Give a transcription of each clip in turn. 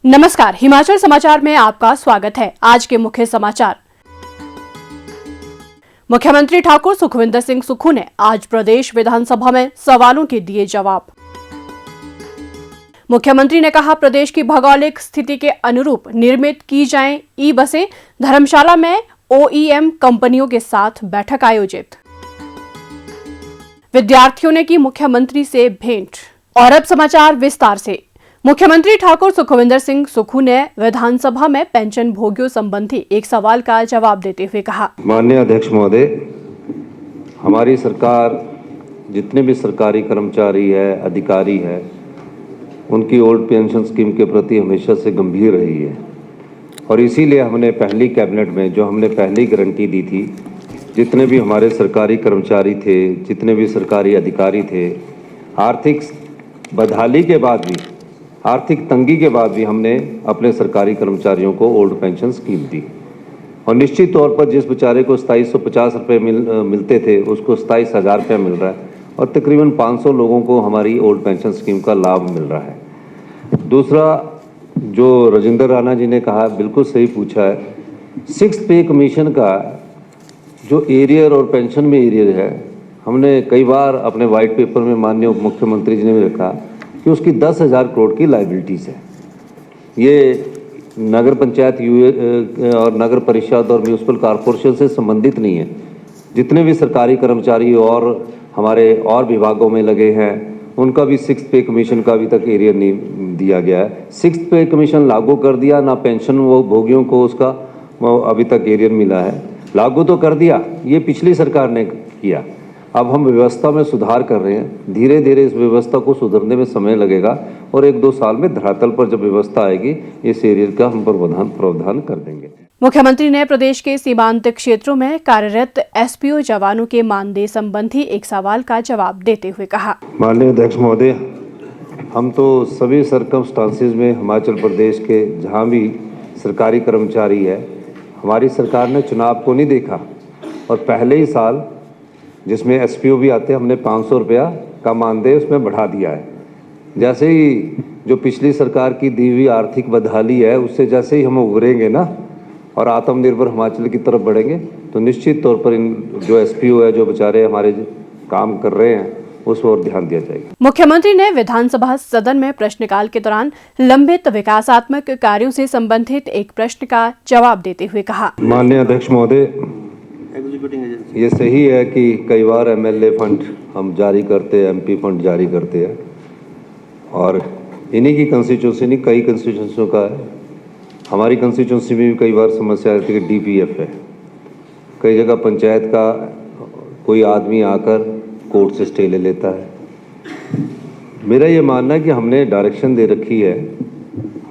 नमस्कार, हिमाचल समाचार में आपका स्वागत है। आज के मुख्य समाचार। मुख्यमंत्री ठाकुर सुखविंदर सिंह सुक्खू ने आज प्रदेश विधानसभा में सवालों के दिए जवाब। मुख्यमंत्री ने कहा, प्रदेश की भौगोलिक स्थिति के अनुरूप निर्मित की जाएं ई बसें। धर्मशाला में ओईएम कंपनियों के साथ बैठक आयोजित। विद्यार्थियों ने की मुख्यमंत्री से भेंट। और अब समाचार विस्तार से। मुख्यमंत्री ठाकुर सुखविंदर सिंह सुक्खू ने विधानसभा में पेंशन भोगियों संबंधी एक सवाल का जवाब देते हुए कहा, माननीय अध्यक्ष महोदय, हमारी सरकार जितने भी सरकारी कर्मचारी है, अधिकारी है, उनकी ओल्ड पेंशन स्कीम के प्रति हमेशा से गंभीर रही है और इसीलिए हमने पहली कैबिनेट में जो हमने पहली गारंटी दी थी, जितने भी हमारे सरकारी कर्मचारी थे, जितने भी सरकारी अधिकारी थे, आर्थिक बदहाली के बाद भी, आर्थिक तंगी के बाद भी हमने अपने सरकारी कर्मचारियों को ओल्ड पेंशन स्कीम दी और निश्चित तौर पर जिस बेचारे को 2750 रुपये मिलते थे उसको 27,000 रुपये मिल रहा है और तकरीबन 500 लोगों को हमारी ओल्ड पेंशन स्कीम का लाभ मिल रहा है। दूसरा, जो राजेंद्र राणा जी ने कहा, बिल्कुल सही पूछा है, 6th पे कमीशन का जो एरियर और पेंशन में एरियर है, हमने कई बार अपने वाइट पेपर में माननीय उप मुख्यमंत्री जी ने भी रखा कि उसकी 10,000 करोड़ की लाइबिलिटीज़ है। ये नगर पंचायत और नगर परिषद और म्यूनसिपल कॉरपोरेशन से संबंधित नहीं है। जितने भी सरकारी कर्मचारी और हमारे और विभागों में लगे हैं, उनका भी 6th पे कमीशन का अभी तक एरियर नहीं दिया गया है। 6th पे कमीशन लागू कर दिया, ना पेंशन वो भोगियों को उसका अभी तक एरियर मिला है। लागू तो कर दिया, ये पिछली सरकार ने किया। अब हम व्यवस्था में सुधार कर रहे हैं। धीरे धीरे इस व्यवस्था को सुधरने में समय लगेगा और 1-2 साल में धरातल पर जब व्यवस्था आएगी, इस एरियर का हम प्रावधान कर देंगे। मुख्यमंत्री ने प्रदेश के सीमांत क्षेत्रों में कार्यरत एसपीओ जवानों के मानदेय संबंधी एक सवाल का जवाब देते हुए कहा, माननीय अध्यक्ष महोदय, हम तो सभी सर्कमस्टांसिस में हिमाचल प्रदेश के जहाँ भी सरकारी कर्मचारी है, हमारी सरकार ने चुनाव को नहीं देखा और पहले ही साल जिसमें एसपीओ भी आते हैं, हमने 500 रुपया का मानदेय उसमें बढ़ा दिया है। जैसे ही जो पिछली सरकार की दी हुई आर्थिक बदहाली है, उससे जैसे ही हम उभरेंगे ना और आत्मनिर्भर हिमाचल की तरफ बढ़ेंगे, तो निश्चित तौर पर इन जो एसपीओ है, जो बेचारे हमारे काम कर रहे हैं, उस ओर ध्यान दिया जाएगा। मुख्यमंत्री ने विधानसभा सदन में प्रश्नकाल के दौरान लंबित विकासात्मक कार्यों से संबंधित एक प्रश्न का जवाब देते हुए कहा, माननीय अध्यक्ष महोदय, ये सही है कि कई बार एमएलए फंड हम जारी करते हैं, एमपी फंड जारी करते हैं और इन्हीं की कंस्टिट्यूंसी नहीं, कई कंस्टिट्यूंसियों का है। हमारी कंस्टिट्यूंसी में भी कई बार समस्या आती है कि डीपीएफ है। कई जगह पंचायत का कोई आदमी आकर कोर्ट से स्टे ले लेता है। मेरा ये मानना है कि हमने डायरेक्शन दे रखी है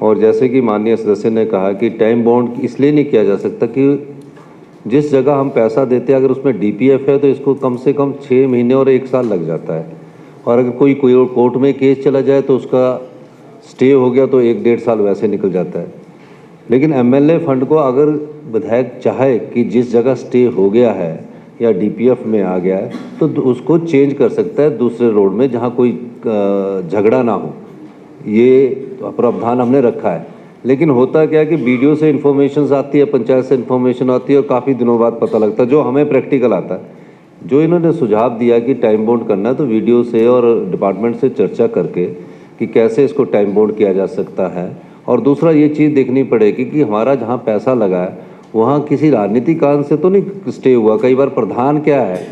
और जैसे कि माननीय सदस्य ने कहा कि टाइम बाउंड इसलिए नहीं किया जा सकता कि जिस जगह हम पैसा देते हैं, अगर उसमें डीपीएफ है तो इसको कम से कम 6 महीने और 1 साल लग जाता है और अगर कोई कोर्ट में केस चला जाए तो उसका स्टे हो गया तो 1-1.5 साल वैसे निकल जाता है। लेकिन एमएलए फंड को अगर विधायक चाहे कि जिस जगह स्टे हो गया है या डीपीएफ में आ गया है तो उसको चेंज कर सकता है दूसरे रोड में, जहाँ कोई झगड़ा ना हो। ये प्रावधान हमने रखा है। लेकिन होता क्या है कि वीडियो से इन्फॉर्मेशन आती है, पंचायत से इन्फॉर्मेशन आती है और काफ़ी दिनों बाद पता लगता है, जो हमें प्रैक्टिकल आता है। जो इन्होंने सुझाव दिया कि टाइम बाउंड करना है, तो वीडियो से और डिपार्टमेंट से चर्चा करके कि कैसे इसको टाइम बाउंड किया जा सकता है। और दूसरा ये चीज़ देखनी पड़ेगी कि हमारा जहाँ पैसा लगा है वहाँ किसी राजनीतिक कारण से तो नहीं स्टे हुआ। कई बार प्रधान क्या है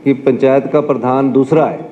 कि पंचायत का प्रधान दूसरा है,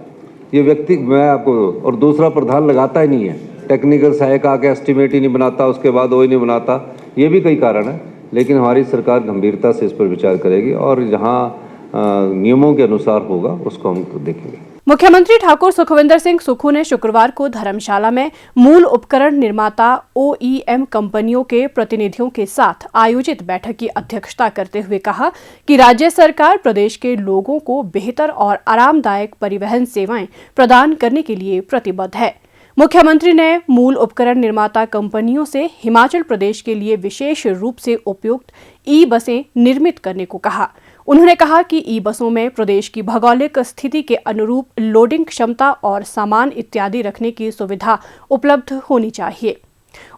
ये व्यक्ति मैं आपको, और दूसरा प्रधान लगाता ही नहीं है, टेक्निकल सहायक आके एस्टिमेट ही नहीं बनाता, उसके बाद वो ही नहीं बनाता। ये भी कई कारण है, लेकिन हमारी सरकार गंभीरता से इस पर विचार करेगी और जहाँ नियमों के अनुसार होगा उसको हम देखेंगे। मुख्यमंत्री ठाकुर सुखविंदर सिंह सुक्खू ने शुक्रवार को धर्मशाला में मूल उपकरण निर्माता ओईएम कंपनियों के प्रतिनिधियों के साथ आयोजित बैठक की अध्यक्षता करते हुए कहा कि राज्य सरकार प्रदेश के लोगों को बेहतर और आरामदायक परिवहन सेवाएं प्रदान करने के लिए प्रतिबद्ध है। मुख्यमंत्री ने मूल उपकरण निर्माता कंपनियों से हिमाचल प्रदेश के लिए विशेष रूप से उपयुक्त ई बसें निर्मित करने को कहा। उन्होंने कहा कि ई बसों में प्रदेश की भौगोलिक स्थिति के अनुरूप लोडिंग क्षमता और सामान इत्यादि रखने की सुविधा उपलब्ध होनी चाहिए।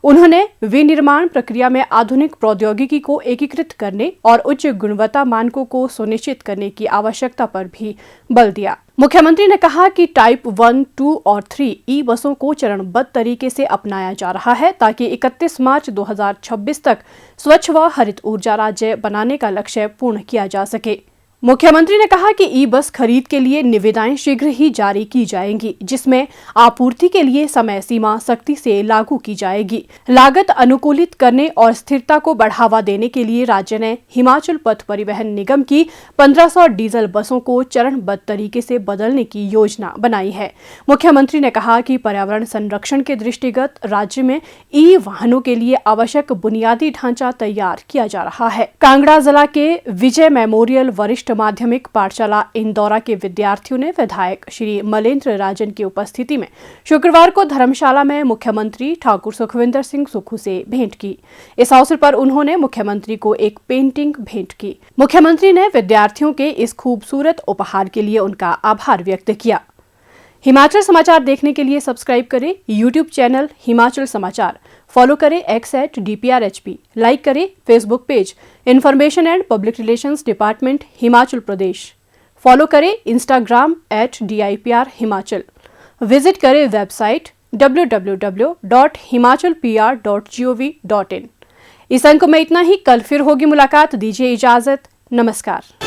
उन्होंने विनिर्माण प्रक्रिया में आधुनिक प्रौद्योगिकी को एकीकृत करने और उच्च गुणवत्ता मानकों को सुनिश्चित करने की आवश्यकता पर भी बल दिया। मुख्यमंत्री ने कहा कि टाइप 1, 2 और 3 ई बसों को चरणबद्ध तरीके से अपनाया जा रहा है ताकि 31 मार्च 2026 तक स्वच्छ व हरित ऊर्जा राज्य बनाने का लक्ष्य पूर्ण किया जा सके। मुख्यमंत्री ने कहा कि ई बस खरीद के लिए निविदाएं शीघ्र ही जारी की जाएंगी, जिसमें आपूर्ति के लिए समय सीमा सख्ती से लागू की जाएगी। लागत अनुकूलित करने और स्थिरता को बढ़ावा देने के लिए राज्य ने हिमाचल पथ परिवहन निगम की 1500 डीजल बसों को चरणबद्ध तरीके से बदलने की योजना बनाई है। मुख्यमंत्री ने कहा कि पर्यावरण संरक्षण के दृष्टिगत राज्य में ई वाहनों के लिए आवश्यक बुनियादी ढांचा तैयार किया जा रहा है। कांगड़ा जिला के विजय मेमोरियल वरिष्ठ माध्यमिक पाठशाला इंदौरा के विद्यार्थियों ने विधायक श्री मलेंद्र राजन की उपस्थिति में शुक्रवार को धर्मशाला में मुख्यमंत्री ठाकुर सुखविंदर सिंह सुक्खू से भेंट की। इस अवसर पर उन्होंने मुख्यमंत्री को एक पेंटिंग भेंट की। मुख्यमंत्री ने विद्यार्थियों के इस खूबसूरत उपहार के लिए उनका आभार व्यक्त किया। हिमाचल समाचार देखने के लिए सब्सक्राइब करें यूट्यूब चैनल हिमाचल समाचार, फॉलो करें x@DPRHP, लाइक करें Facebook page information and public relations department Himachal Pradesh, follow करें इंस्टाग्राम @DIPR हिमाचल, विजिट करें वेबसाइट www.himachalpr.gov.in। इस अंक में इतना ही। कल फिर होगी मुलाकात। दीजिए इजाजत। नमस्कार।